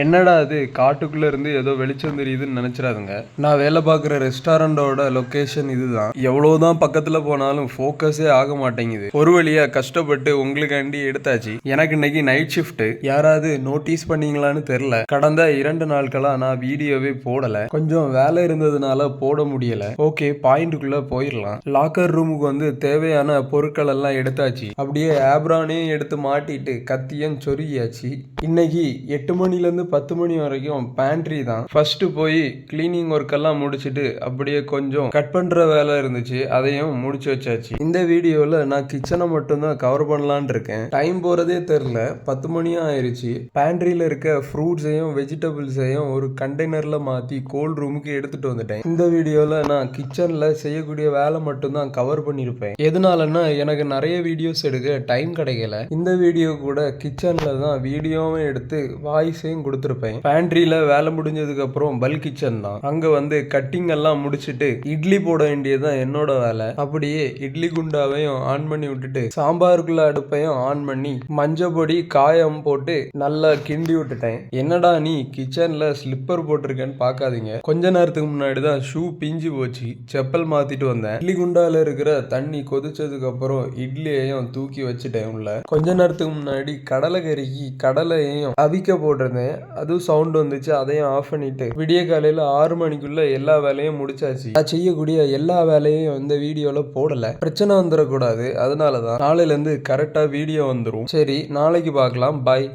என்னடா அது காட்டுக்குள்ள இருந்து ஏதோ வெளிச்சம் தெரியுதுன்னு நினைச்சிடாதுங்க. நான் வேலை பார்க்குற ரெஸ்டாரண்டோட லொகேஷன் இதுதான். எவ்வளவுதான் பக்கத்துல போனாலும் ஃபோக்கஸே ஆக மாட்டேங்குது. ஒரு வழியா கஷ்டப்பட்டு உங்களுக்காண்டி எடுத்தாச்சு. எனக்கு இன்னைக்கு நைட் ஷிஃப்ட். யாராவது நோட்டீஸ் பண்ணீங்களான்னு தெரியல. கடந்த 2 நாட்களா நான் வீடியோவே போடல. கொஞ்சம் வேலை இருந்ததுனால போட முடியல. ஓகே, பாயிண்ட்டுக்குள்ள போயிடலாம். லாக்கர் ரூமுக்கு வந்து தேவையான பொருட்கள் எல்லாம் எடுத்தாச்சு. அப்படியே ஆப்ரானையும் எடுத்து மாட்டிட்டு கத்தியும் சொருகியாச்சு. இன்னைக்கு 8 மணிலேருந்து 10 மணி வரைக்கும் பேண்ட்ரி தான். ஃபர்ஸ்ட் போய் கிளீனிங் ஒர்க் எல்லாம் முடிச்சுட்டு அப்படியே கொஞ்சம் கட் பண்ற வேலை இருந்துச்சு, அதையும் முடிச்சு வச்சாச்சு. இந்த வீடியோல நான் கிச்சனை மட்டும் தான் கவர் பண்ணலான் இருக்கேன். டைம் போறதே தெரியல, 10 மணியும் ஆயிருச்சு. பேண்ட்ரியில இருக்க ஃப்ரூட்ஸையும் வெஜிடபிள்ஸையும் ஒரு கண்டெய்னர்ல மாத்தி கோல்ட் ரூமுக்கு எடுத்துட்டு வந்துட்டேன். இந்த வீடியோல நான் கிச்சன்ல செய்யக்கூடிய வேலை மட்டும் தான் கவர் பண்ணிருப்பேன். எதனாலன்னா எனக்கு நிறைய வீடியோஸ் எடுக்க டைம் கிடைக்கல. இந்த வீடியோ கூட கிச்சன்ல தான் வீடியோவும் எடுத்து வாய்ஸையும் கொடுத்துருப்பேன். பேண்ட்ரியில வேலை முடிஞ்சதுக்கு அப்புறம் பல்க் கிச்சன் தான். அங்க வந்து கட்டிங் எல்லாம் முடிச்சுட்டு இட்லி போட வேண்டியதுதான் என்னோட வேலை. அப்படியே இட்லி குண்டாவையும் ஆன் பண்ணி விட்டுட்டு சாம்பாருக்குள்ள அடுப்பையும் ஆன் பண்ணி மஞ்சள் பொடி காயம் போட்டு நல்லா கிண்டி விட்டுட்டேன். என்னடா நீ கிச்சன்ல ஸ்லிப்பர் போட்டிருக்கேன்னு பார்க்காதீங்க. கொஞ்ச நேரத்துக்கு முன்னாடி தான் ஷூ பிஞ்சு போச்சு, செப்பல் மாத்திட்டு வந்தேன். இட்லி குண்டால இருக்கிற தண்ணி கொதிச்சதுக்கு அப்புறம் இட்லியையும் தூக்கி வச்சுட்டேன் உள்ள. கொஞ்ச நேரத்துக்கு முன்னாடி கடலை கறிக்கு கடலையையும் அவிக்க போட்டிருந்தேன். அதுவும் சவுண்ட் வந்துச்சு, அதையும் ஆஃப் பண்ணிட்டு விடிய காலையில 6 மணிக்குள்ள எல்லா வேலையும் முடிச்சாச்சு. நான் செய்யக்கூடிய எல்லா வேலையும் இந்த வீடியோல போடல, பிரச்சனை வந்துடக்கூடாது. அதனாலதான் நாளையில இருந்து கரெக்டா வீடியோ வந்துடும். சரி, நாளைக்கு பார்க்கலாம். பாய்.